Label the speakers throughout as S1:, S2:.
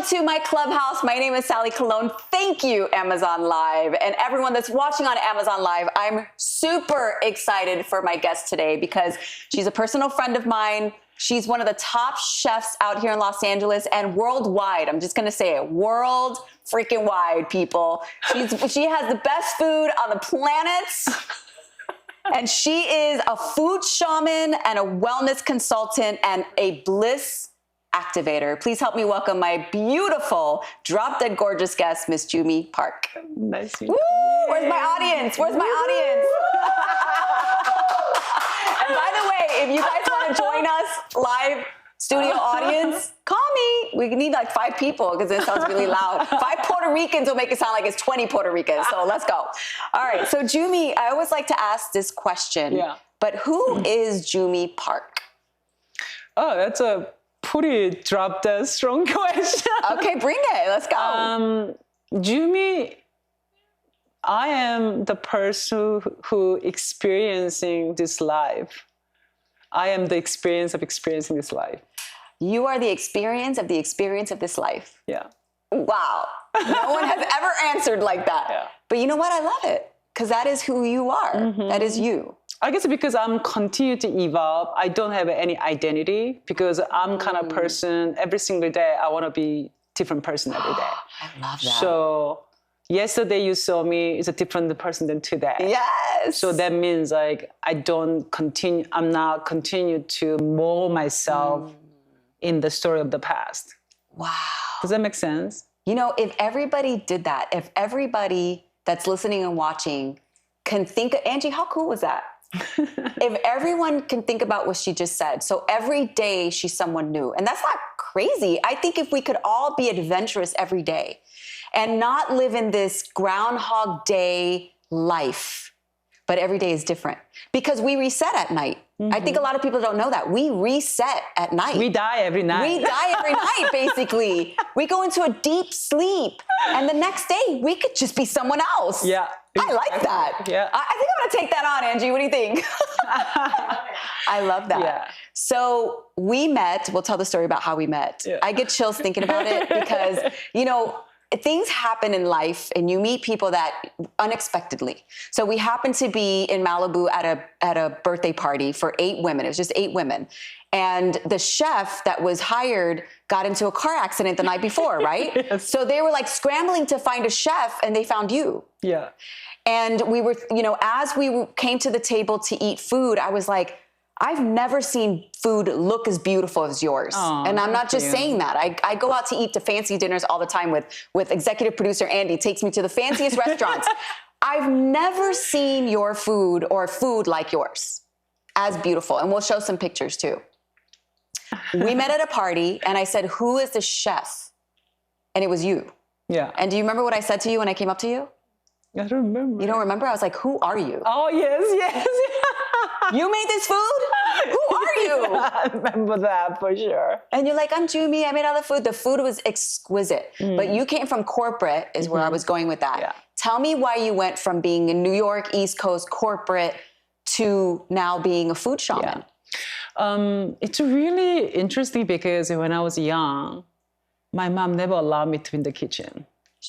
S1: Welcome to my clubhouse. My name is Sally Colón. Thank you, Amazon Live. And everyone that's watching on Amazon Live, I'm super excited for my guest today because she's a personal friend of mine. She's one of the top chefs out here in Los Angeles and worldwide. I'm just going to say it, world freaking wide, people. She has the best food on the planet. And she is a food shaman and a wellness consultant and a bliss activator. Please help me welcome my beautiful, drop-dead gorgeous guest, Miss Jummee Park.
S2: Nice to meet you.
S1: Where's my audience? Where's my audience? And by the way, if you guys want to join us live studio audience, call me. We need like 5 people because it sounds really loud. 5 Puerto Ricans will make it sound like it's 20 Puerto Ricans. So let's go. All right. So Jummee, I always like to ask this question.
S2: Yeah.
S1: But who is Jummee Park?
S2: Oh, that's a pretty drop-dead strong question.
S1: Okay, bring it. Let's go.
S2: Jummee, I am the person who experiencing this life. I am the experience of experiencing this life.
S1: You are the experience of this life.
S2: Yeah.
S1: Wow. No one has ever answered like that.
S2: Yeah.
S1: But you know what? I love it because that is who you are. Mm-hmm. That is you.
S2: I guess because I'm continue to evolve. I don't have any identity because I'm kind of person, every single day, I want to be different person every day.
S1: I love that.
S2: So yesterday you saw me is a different person than today.
S1: Yes.
S2: So that means like I'm not continue to mold myself in the story of the past.
S1: Wow.
S2: Does that make sense?
S1: You know, if everybody did that, if everybody that's listening and watching can think, Angie, how cool was that? If everyone can think about what she just said, so every day she's someone new, and that's not crazy. I think if we could all be adventurous every day and not live in this Groundhog Day life, but every day is different because we reset at night. Mm-hmm. I think a lot of people don't know that. We reset at night.
S2: We die every night.
S1: We die every night, basically. We go into a deep sleep, and the next day we could just be someone else.
S2: Yeah.
S1: I like that.
S2: Yeah.
S1: I think I'm going to take that on, Angie. What do you think? I love that.
S2: Yeah.
S1: So we met. We'll tell the story about how we met. Yeah. I get chills thinking about it because, you know, things happen in life and you meet people that unexpectedly. So we happened to be in Malibu at a birthday party for 8 women. It was just 8 women. And the chef that was hired got into a car accident the night before, right? Yes. So they were like scrambling to find a chef and they found you.
S2: Yeah.
S1: And we were, you know, as we came to the table to eat food, I was like, I've never seen food look as beautiful as yours. Oh, and I'm not just saying that. I go out to eat to fancy dinners all the time with executive producer Andy, takes me to the fanciest restaurants. I've never seen your food or food like yours as beautiful. And we'll show some pictures too. We met at a party and I said, who is the chef? And it was you.
S2: Yeah.
S1: And do you remember what I said to you when I came up to you?
S2: I don't remember.
S1: You don't remember? I was like, who are you?
S2: Oh, yes.
S1: You made this food? Who are you?
S2: I remember that for sure.
S1: And you're like, I'm Jummee. I made all the food. The food was exquisite. But you came from corporate is where I was going with that. Yeah. Tell me why you went from being in New York, East Coast, corporate to now being a food shaman.
S2: Yeah. It's really interesting because when I was young, my mom never allowed me to be in the kitchen.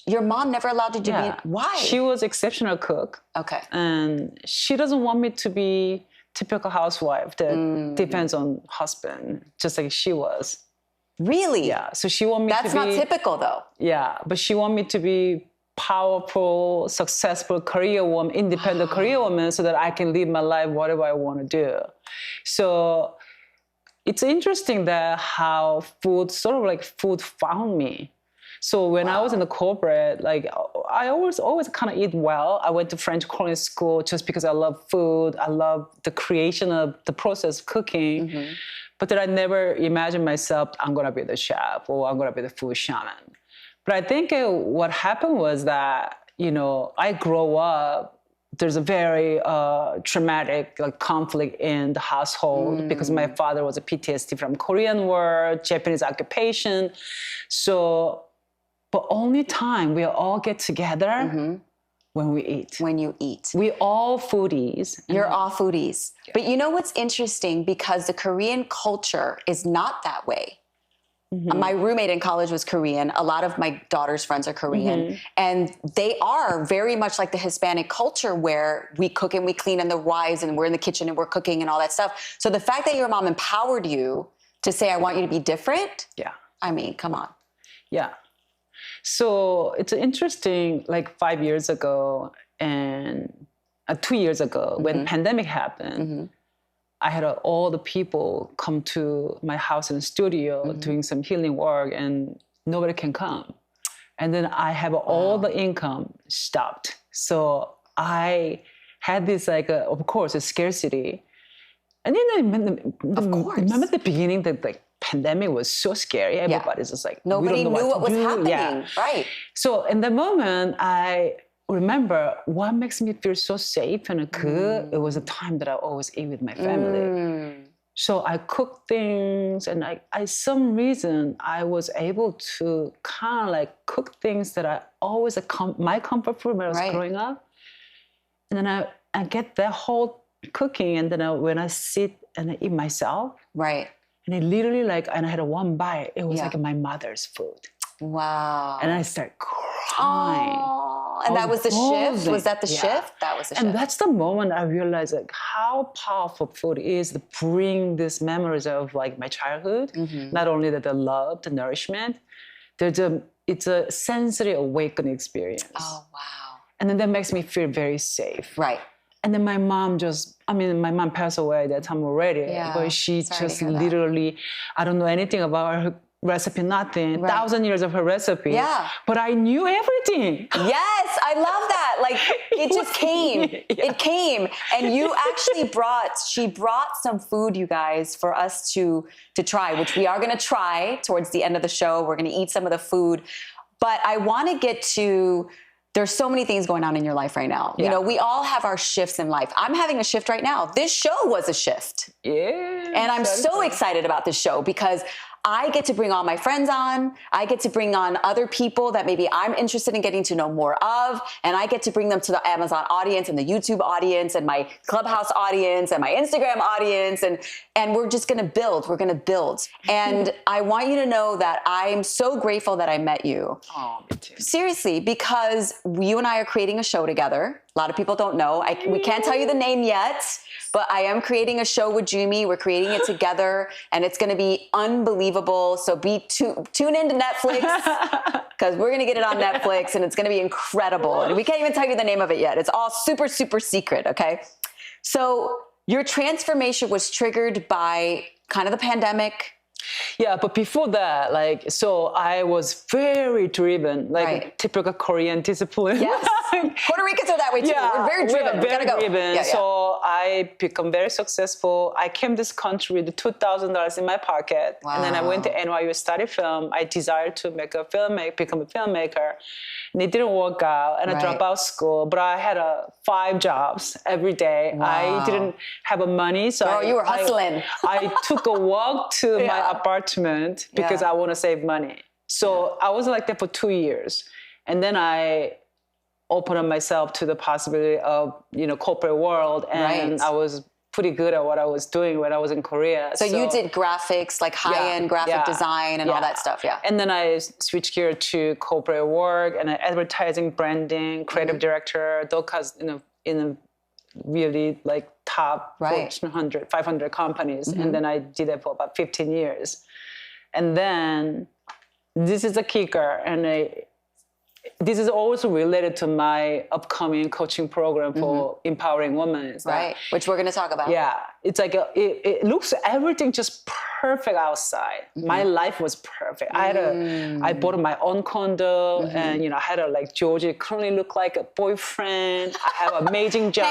S1: Your mom never allowed you to be? Why?
S2: She was exceptional cook.
S1: Okay.
S2: And she doesn't want me to be typical housewife that depends on husband, just like she was.
S1: Really?
S2: Yeah. So she want me to be...
S1: That's not typical though.
S2: Yeah. But she want me to be powerful, successful career woman, independent career woman so that I can live my life whatever I want to do. So it's interesting that how food, sort of like food found me. So when I was in the corporate, like I always kind of eat well. I went to French culinary school just because I love food. I love the creation of the process of cooking. Mm-hmm. But then I never imagined myself, I'm going to be the chef or I'm going to be the food shaman. But I think what happened was that, you know, I grow up, there's a very traumatic conflict in the household because my father was a PTSD from Korean War, Japanese occupation. So... But only time we all get together when we eat.
S1: When you eat.
S2: We all foodies.
S1: You're all foodies. Yeah. But you know what's interesting? Because the Korean culture is not that way. My roommate in college was Korean. A lot of my daughter's friends are Korean. And they are very much like the Hispanic culture where we cook and we clean and they're wives and we're in the kitchen and we're cooking and all that stuff. So the fact that your mom empowered you to say, I want you to be different.
S2: Yeah.
S1: I mean, come on.
S2: Yeah. So it's interesting, like 5 years ago and 2 years ago when pandemic happened, I had all the people come to my house in the studio doing some healing work and nobody can come. And then I have all the income stopped. So I had this of course, a scarcity. And remember at the beginning that the pandemic was so scary. Everybody's just like,
S1: nobody knew what was happening.
S2: Yeah.
S1: Right.
S2: So in the moment, I remember what makes me feel so safe and good. It was a time that I always ate with my family. So I cooked things, and some reason I was able to kind of cook things that I always my comfort food when I was growing up. And then I get that whole cooking, and then when I sit and I eat myself,
S1: right.
S2: And it literally and I had one bite. It was like my mother's food.
S1: Wow.
S2: And I started crying.
S1: Oh, and that was the shift? Was that the shift? That was the shift.
S2: And that's the moment I realized how powerful food is to bring these memories of my childhood. Not only the love, the nourishment, it's a sensory awakening experience.
S1: Oh, wow.
S2: And then that makes me feel very safe.
S1: Right.
S2: And then my mom my mom passed away at that time already.
S1: Yeah.
S2: But she just literally, I don't know anything about her recipe, nothing. 1,000 years of her recipe.
S1: Yeah.
S2: But I knew everything.
S1: Yes, I love that. It just came. Yeah. It came. And you actually she brought some food, you guys, for us to try, which we are going to try towards the end of the show. We're going to eat some of the food. But I want to get to, there's so many things going on in your life right now. Yeah. We all have our shifts in life. I'm having a shift right now. This show was a shift.
S2: Yeah.
S1: And I'm so excited about this show because I get to bring all my friends on. I get to bring on other people that maybe I'm interested in getting to know more of. And I get to bring them to the Amazon audience and the YouTube audience and my Clubhouse audience and my Instagram audience. And we're just going to build. We're going to build. And I want you to know that I'm so grateful that I met you.
S2: Oh, me too.
S1: Seriously, because you and I are creating a show together. A lot of people don't know. We can't tell you the name yet, but I am creating a show with Jummee. We're creating it together, and it's going to be unbelievable. So tune into Netflix because we're going to get it on Netflix, and it's going to be incredible. And we can't even tell you the name of it yet. It's all super, super secret, okay? So your transformation was triggered by kind of the pandemic.
S2: Yeah, but before that, so I was very driven, typical Korean discipline.
S1: Yes, Puerto Ricans are that way too. Yeah, we're very driven.
S2: We're very driven.
S1: Yeah.
S2: So I become very successful. I came to this country with $2,000 in my pocket. Wow. And then I went to NYU, study film. I desired to become a filmmaker. And it didn't work out. And I dropped out of school. But I had 5 jobs every day. Wow. I didn't have money. So
S1: you were hustling.
S2: I took a walk to my apartment because I want to save money. So I was like that for 2 years. And then I opened up myself to the possibility of, corporate world. And I was pretty good at what I was doing when I was in Korea.
S1: So you did graphics, high-end graphic design and all that stuff,
S2: And then I switched gear to corporate work and advertising, branding, creative director, those in a really top Fortune 100, 500 companies. And then I did that for about 15 years. And then this is a kicker, and this is also related to my upcoming coaching program for empowering women.
S1: Right, which we're going to talk about.
S2: Yeah, it's it looks everything just perfect outside. My life was perfect. I bought my own condo, and I had a Georgie Clooney look like a boyfriend. I have an amazing job.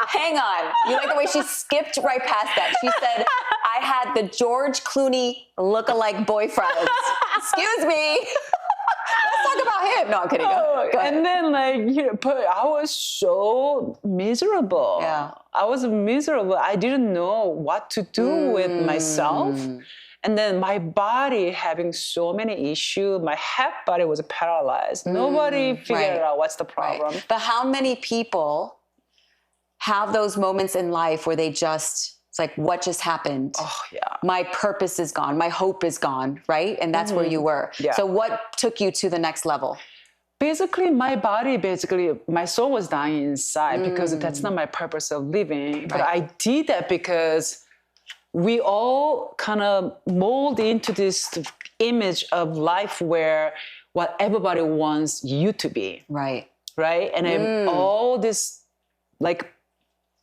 S1: Hang on. You like the way she skipped right past that. She said, I had the George Clooney look-alike boyfriend. Excuse me. Let's talk about him. No, I'm kidding. Go ahead.
S2: And then but I was so miserable.
S1: Yeah.
S2: I was miserable. I didn't know what to do with myself. And then my body having so many issues. My half body was paralyzed. Nobody figured out what's the problem.
S1: But how many people have those moments in life where they just It's like, what just happened?
S2: Oh, yeah.
S1: My purpose is gone. My hope is gone, right? And that's where you were.
S2: Yeah.
S1: So what took you to the next level?
S2: Basically, my soul was dying inside because that's not my purpose of living. But I did that because we all kind of mold into this image of life where what everybody wants you to be.
S1: Right.
S2: Right? And then all this like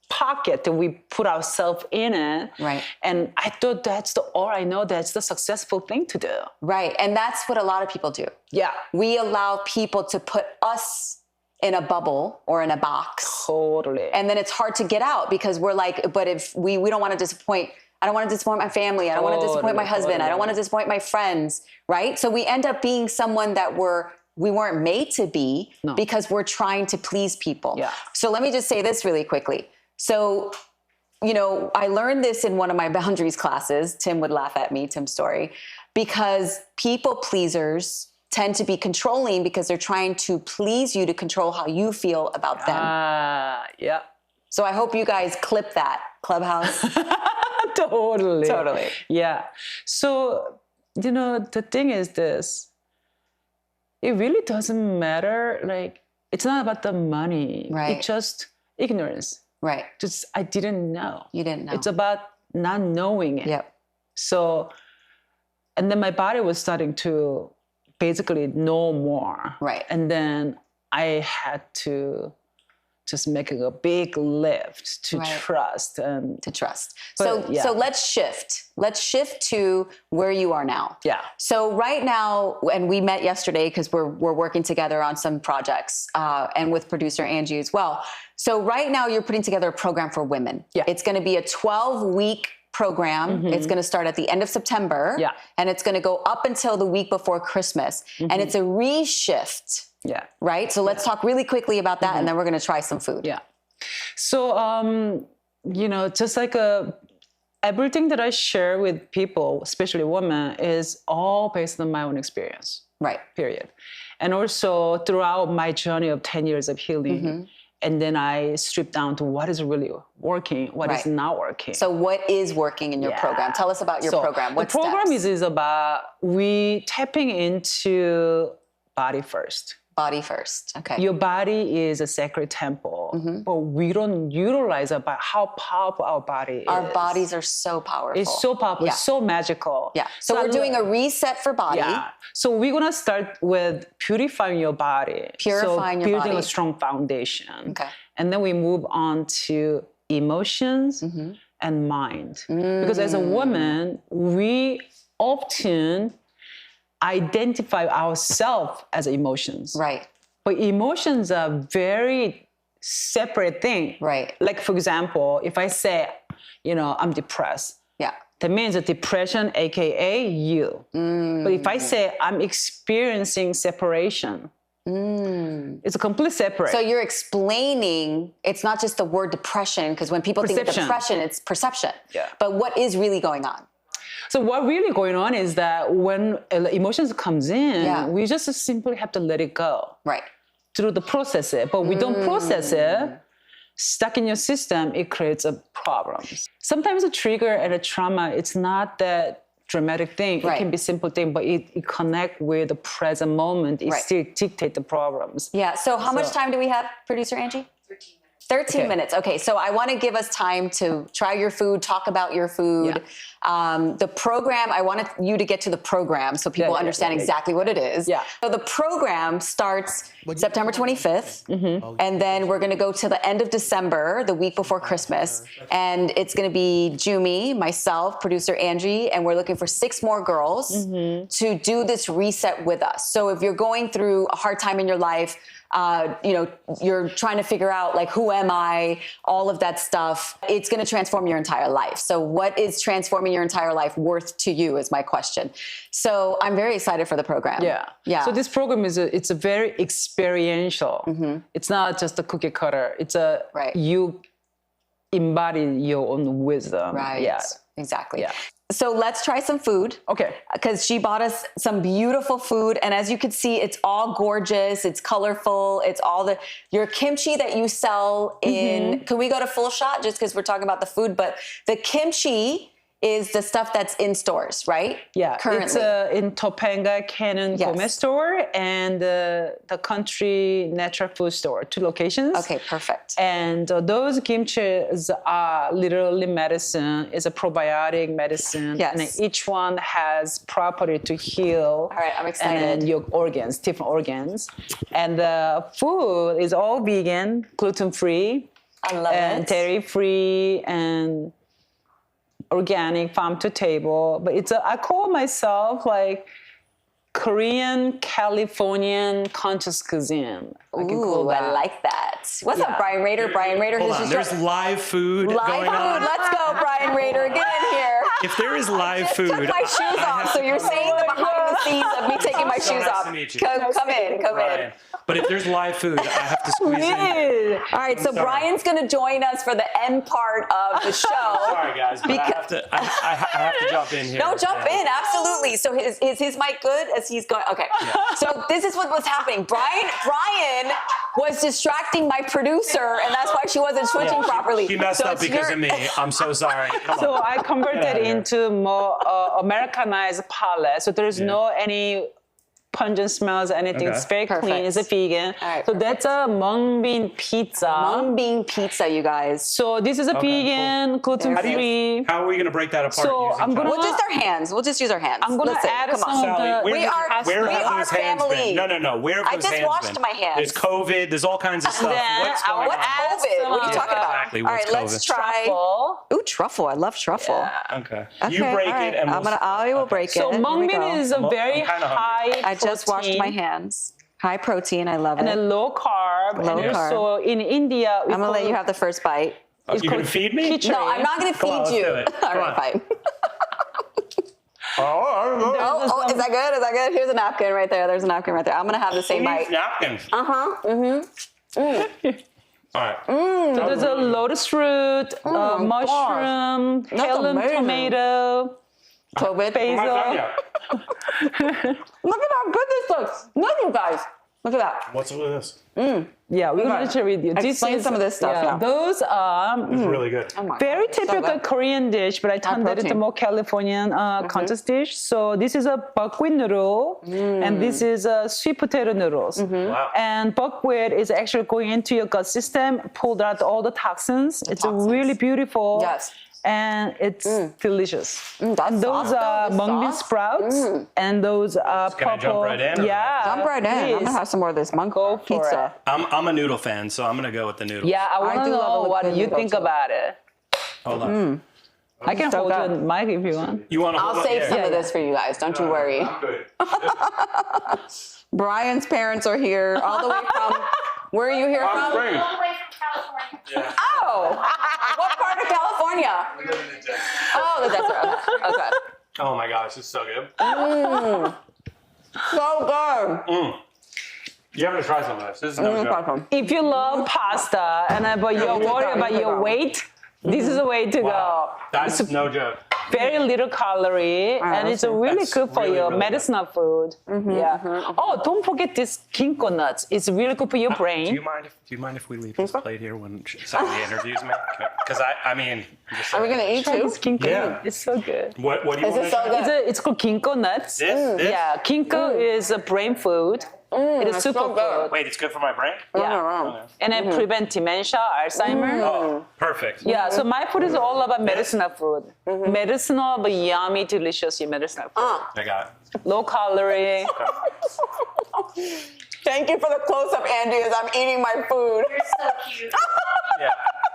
S2: pocket that we put ourselves in it.
S1: Right.
S2: And I thought that's the successful thing to do.
S1: Right. And that's what a lot of people do.
S2: Yeah.
S1: We allow people to put us in a bubble or in a box.
S2: Totally.
S1: And then it's hard to get out because we're like, but if we don't want to disappoint, I don't want to disappoint my family. I don't want to disappoint my husband. I don't want to disappoint my friends. Right. So we end up being someone that we weren't made to be because we're trying to please people.
S2: Yeah.
S1: So let me just say this really quickly. So, I learned this in one of my boundaries classes. Tim would laugh at me, Tim's story, because people pleasers tend to be controlling because they're trying to please you to control how you feel about them.
S2: Yeah.
S1: So I hope you guys clip that, Clubhouse.
S2: Totally. Yeah. So, the thing is this, it really doesn't matter. Like, it's not about the money.
S1: Right.
S2: It's just ignorance.
S1: Right.
S2: Just, I didn't know.
S1: You didn't know.
S2: It's about not knowing it.
S1: Yep.
S2: So, and then my body was starting to basically know more.
S1: Right.
S2: And then I had to just make a big lift to trust and
S1: to trust.
S2: But,
S1: so let's shift. Let's shift to where you are now.
S2: Yeah.
S1: So right now, and we met yesterday because we're working together on some projects and with producer Angie as well. So right now you're putting together a program for women.
S2: Yeah.
S1: It's going to be a 12-week program. It's going to start at the end of September.
S2: Yeah.
S1: And it's going to go up until the week before Christmas. And it's a reshift.
S2: Yeah.
S1: Right? So let's talk really quickly about that and then we're going to try some food.
S2: Yeah. So, just like everything that I share with people, especially women, is all based on my own experience.
S1: Right.
S2: Period. And also throughout my journey of 10 years of healing, and then I strip down to what is really working, what is not working.
S1: So what is working in your program? Tell us about your program. What
S2: the program
S1: steps?
S2: is about we tapping into body first.
S1: Body first. Okay.
S2: Your body is a sacred temple, but we don't utilize about how powerful our body is.
S1: Our bodies are so powerful.
S2: It's so powerful, it's so magical.
S1: Yeah. So we're doing a reset for body.
S2: Yeah. So we're gonna start with purifying your body.
S1: Purifying your
S2: building
S1: body.
S2: a strong foundation.
S1: Okay.
S2: And then we move on to emotions and mind. Because as a woman, we often identify ourselves as emotions.
S1: Right.
S2: But emotions are very separate thing.
S1: Right.
S2: Like, for example, if I say, I'm depressed, that means a depression, AKA you. But if I say I'm experiencing separation, it's a complete separate.
S1: So you're explaining, it's not just the word depression, because when people think of depression, it's perception.
S2: Yeah.
S1: But what is really going on?
S2: So what really going on is that when emotions comes in, we just simply have to let it go.
S1: Right.
S2: Through the process it. But we don't process it, stuck in your system, it creates a problem. Sometimes a trigger and a trauma, it's not that dramatic thing. It can be simple thing, but it connect with the present moment. It still dictate the problems.
S1: Yeah. So how much time do we have, producer Angie? 13 minutes. Okay, so I want to give us time to try your food, talk about your food. The program, I wanted you to get to the program so people understand exactly what it is. Yeah. So the program starts September 25th, and then we're going to go to the end of December, the week before Christmas. And it's going to be Jummee, myself, producer Angie, and we're looking for 6 more girls to do this reset with us. So if you're going through a hard time in your life, you're trying to figure out, like, who am I, all of that stuff. It's going to transform your entire life. So what is transforming your entire life worth to you is my question. So I'm very excited for the program. Yeah.
S2: So this program it's a very experiential. It's not just a cookie cutter. It's embody your own wisdom.
S1: Right.
S2: Yeah.
S1: Exactly.
S2: Yeah.
S1: So let's try some food.
S2: Okay.
S1: Because she bought us some beautiful food. And as you can see, it's all gorgeous. It's colorful. It's all your kimchi that you sell in, can we go to full shot just because we're talking about the food? But the kimchi is the stuff that's in stores, right?
S2: Yeah,
S1: Currently.
S2: it's in Topanga Cannon Gourmet Store and the Country Natural Food Store, 2 locations.
S1: Okay, perfect.
S2: And those kimchis are literally medicine. It's a probiotic medicine.
S1: Yes.
S2: And each one has property to heal.
S1: All right, I'm excited.
S2: And your organs, different organs. And the food is all vegan, gluten-free.
S1: I love
S2: and
S1: it.
S2: dairy-free and organic, farm to table. But I call myself like Korean, Californian conscious cuisine.
S1: Ooh, I like that. What's up, Brian Rader? Brian Rader.
S3: Hold on, there's live food going on.
S1: Let's go, Brian Rader. Get in here.
S3: If there is live food,
S1: Took my shoes off, so you're seeing the behind the scenes of me taking my
S3: So
S1: shoes
S3: nice
S1: off.
S3: to meet you.
S1: Come in.
S3: Brian. But if there's live food, I have to squeeze in.
S1: All right, so
S3: sorry.
S1: Brian's going to join us for the end part of the show.
S3: Sorry, guys, but I have to jump in here.
S1: No, jump in, absolutely. So is his mic good as he's going? Okay. So this is what was happening. Brian was distracting my producer, and that's why she wasn't switching properly.
S3: She messed up because of me. I'm so sorry. Come
S2: So
S3: on.
S2: I converted into more Americanized palate. So there's no any pungent smells, anything. It's very
S1: Perfect.
S2: clean. It's a vegan.
S1: All right,
S2: so that's a mung bean pizza.
S1: Mung bean pizza, you guys.
S2: So this is a vegan, gluten-free.
S3: How are we going to break that apart?
S2: So
S3: using
S2: I'm gonna-
S3: time?
S1: We'll just our hands. We'll just use our hands.
S2: I'm gonna
S1: Listen,
S2: add
S1: come on.
S2: some of
S3: Sally,
S2: the.
S1: We are
S3: those hands
S1: family.
S3: been? No. Where have
S1: I
S3: those
S1: just
S3: hands
S1: washed
S3: been?
S1: my hands.
S3: There's COVID. There's all kinds of stuff.
S2: Then
S3: What's
S2: I
S3: going
S2: would
S3: on?
S2: add
S1: COVID?
S2: some
S1: What are you
S2: of
S1: talking about?
S3: Exactly.
S1: All right,
S3: What's
S1: let's
S3: COVID?
S1: try.
S2: truffle.
S1: Ooh, truffle. I love truffle.
S3: Okay.
S1: Okay,
S3: You break
S1: all right.
S3: it, and
S1: I will break it.
S2: So
S1: Here
S2: mung
S1: we
S2: bean
S1: go.
S2: is a very
S3: I'm kinda hungry.
S2: high
S1: I just washed
S2: protein
S1: my hands. High protein. I love
S2: and
S1: it.
S2: a low carb.
S1: Low
S2: and
S1: carb.
S2: so in India, we
S1: I'm gonna
S2: call
S1: let you have the first bite.
S3: You going to feed me?
S2: Khichdi.
S1: No, I'm not gonna
S3: Come on,
S1: feed
S3: let's
S1: you.
S3: do it.
S1: All
S3: Come
S1: right,
S3: on.
S1: fine.
S3: Oh,
S1: Oh, is that good? Is that good? Here's a napkin right there. There's a napkin right there. I'm gonna have the same bite.
S3: napkins. All right.
S2: So there's a lotus root, mushroom,
S1: That's
S2: kale,
S1: amazing.
S2: tomato,
S1: COVID.
S3: I'm not done
S2: basil.
S3: yet.
S1: Look at how good this looks. Look, you guys. Look at that.
S3: What's with this?
S2: Yeah, we're gonna share with you.
S1: Explain some of this stuff, yeah.
S2: Those are
S3: It's really good.
S1: Oh my
S2: very
S1: God, so
S2: typical
S1: good.
S2: Korean dish, but I turned that into
S1: protein.
S2: more Californian conscious dish. So this is a buckwheat noodle, and this is a sweet potato noodles.
S3: Wow.
S2: And buckwheat is actually going into your gut system, pulled out all the toxins. It's
S1: toxins.
S2: really beautiful.
S1: Yes.
S2: And it's delicious.
S1: That's
S2: And those
S1: soft,
S2: are
S1: though, this
S2: mung bean
S1: sauce.
S2: sprouts, and those are
S3: Can I
S2: purple.
S3: jump right in?
S2: Yeah,
S1: Jump right in. I'm
S2: please.
S1: gonna have some more of this monk
S2: Go for
S1: pizza.
S3: I'm a noodle fan, so I'm going to go with the noodles.
S2: Yeah, I want to
S1: do love
S2: know
S1: a
S2: what
S1: good
S2: you
S1: noodle
S2: think
S1: too.
S2: about it.
S3: Hold on.
S2: I can
S1: So
S2: hold
S1: good.
S2: you mic if you want.
S3: You want to
S1: I'll
S3: hold
S1: save
S3: up?
S1: some
S3: Yeah.
S1: of this for you guys. Don't you worry.
S3: I'm good.
S1: Brian's parents are here all the way from. Where are you here from?
S4: All the way from California.
S3: Yeah.
S1: Oh, what part of California?
S4: We live in the desert.
S1: Oh, the desert. Okay.
S3: Oh my gosh, this is so good.
S1: So good.
S3: You have to try some of this. This is no joke.
S2: If you love pasta but you're
S1: you take
S2: worried
S1: that,
S2: about
S1: you take
S2: your
S1: that.
S2: weight, this is the way to
S3: Wow.
S2: go.
S3: That's no joke.
S2: Very little calorie, and it's really
S3: That's
S2: good for
S3: really,
S2: your
S3: really good.
S2: medicinal food. Yeah. Oh, don't forget this ginkgo nuts. It's really good for your
S3: Do
S2: brain.
S3: you mind if we leave this plate here when somebody interviews me? Because I mean, I'm just
S1: Are we
S3: saying.
S1: gonna eat
S2: Try
S1: too?
S2: this ginkgo.
S3: Yeah.
S2: It's so good.
S3: What do you
S1: Is
S3: want
S1: it
S3: to
S1: so
S3: try?
S1: good?
S2: It's called ginkgo nuts.
S3: This?
S2: Yeah, ginkgo is a brain food. It is
S1: that's so
S2: superfood.
S1: good.
S3: Wait, it's good for my brain?
S2: Yeah. And it prevent dementia, Alzheimer.
S3: Oh, perfect.
S2: Yeah, so my food is all about medicinal food. Medicinal, but yummy, delicious medicinal food.
S3: I got it.
S2: Low calorie.
S1: Thank you for the close-up, Andy, as I'm eating my food.
S4: You're so cute.
S3: Yeah.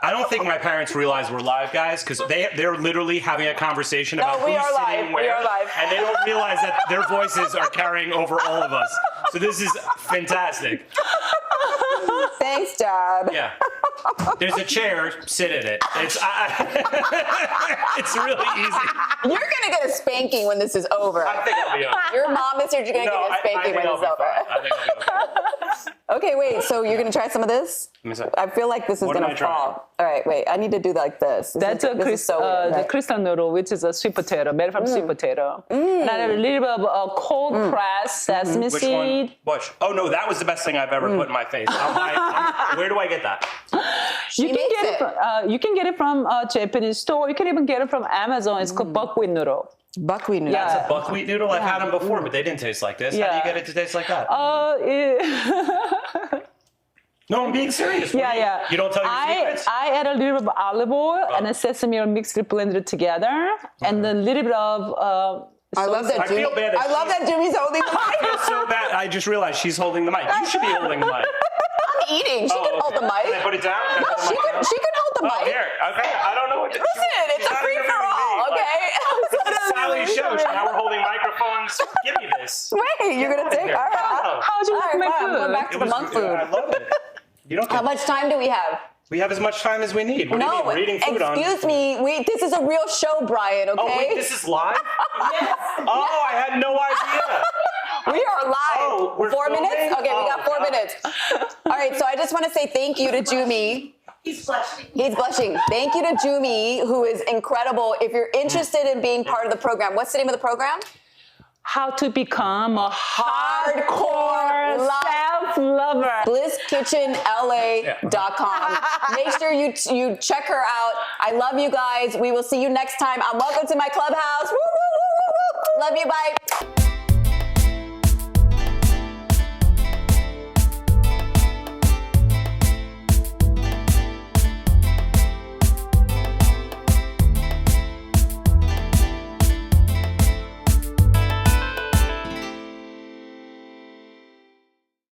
S3: I don't think my parents realize we're live, guys, because they're literally having a conversation about
S1: we
S3: who's
S1: are
S3: sitting
S1: live.
S3: where,
S1: We are live.
S3: and they don't realize that their voices are carrying over all of us. So this is fantastic.
S1: Thanks, Dad.
S3: Yeah. There's a chair. Sit in it. It's it's really easy.
S1: You're gonna get a spanking when this is over.
S3: I think I'll be okay.
S1: Your mom is here. You're gonna
S3: No,
S1: get a
S3: I
S1: spanking
S3: think
S1: when
S3: I'll
S1: it's
S3: be
S1: over.
S3: fine. I think I'll be okay.
S1: Okay, wait. So you're gonna try some of this?
S3: Let me see.
S1: I feel like this is
S3: What am
S1: gonna
S3: I trying?
S1: fall. All right, wait. I need to do like this.
S2: That's
S1: this is so weird,
S2: the
S1: right?
S2: crystal noodle, which is a sweet potato, made from sweet potato. And I have a little bit of cold pressed sesame
S3: Which
S2: seed.
S3: one? Which? Oh no, that was the best thing I've ever put in my face. Where do I get that?
S2: You can
S1: makes
S2: get
S1: it.
S2: it. You can get it from a Japanese store. You can even get it from Amazon. It's called buckwheat noodle.
S1: Buckwheat noodle.
S2: Yeah.
S3: It's a buckwheat noodle. I've had them before, but they didn't taste like this. How do you get it to taste like that? No, I'm being serious.
S2: Yeah.
S3: You don't tell your secrets?
S2: I add a little bit of olive oil and a sesame oil mixed it, blended together, and a little bit of.
S1: I love that.
S3: I feel bad that
S1: I love that Jummie's holding the
S3: I
S1: mic.
S3: feel so bad. I just realized she's holding the mic. You should be holding the mic.
S1: I'm eating. She can hold the
S3: Can I
S1: mic.
S3: put it down? Can I
S1: No,
S3: put the
S1: she
S3: mic
S1: can.
S3: down?
S1: She can hold the
S3: Oh,
S1: mic.
S3: here. Okay. I don't know what to do.
S1: Listen, it's a free for all. Okay.
S3: Sally's show. Now we're holding microphones. Give me this.
S1: Wait, you're gonna take. All right.
S2: How'd you like my
S1: fine, I'm
S2: food?
S1: going back to the monk food.
S3: I love it. You don't
S1: How
S3: get,
S1: much time do we have?
S3: we have as much time as we need. What do you
S1: No,
S3: mean? We're eating food
S1: excuse me. This is a real show, Brian. Okay.
S3: Oh, wait, this is live?
S1: Yes.
S3: Oh, I had no idea.
S1: We are live.
S3: Oh, we're
S1: 4 minutes?
S3: filming?
S1: Okay, we
S3: Oh,
S1: got 4
S3: God.
S1: minutes. All right, so I just want to say thank you to Jummee.
S4: He's blushing.
S1: He's blushing. Thank you to Jummee, who is incredible. If you're interested in being part of the program, what's the name of the program?
S2: How to become a
S1: Hardcore
S2: self-lover.
S1: BlissKitchenLA.com. Make sure you check her out. I love you guys. We will see you next time on Welcome to My Clubhouse. Woo, woo, woo, woo, woo. Love you. Bye.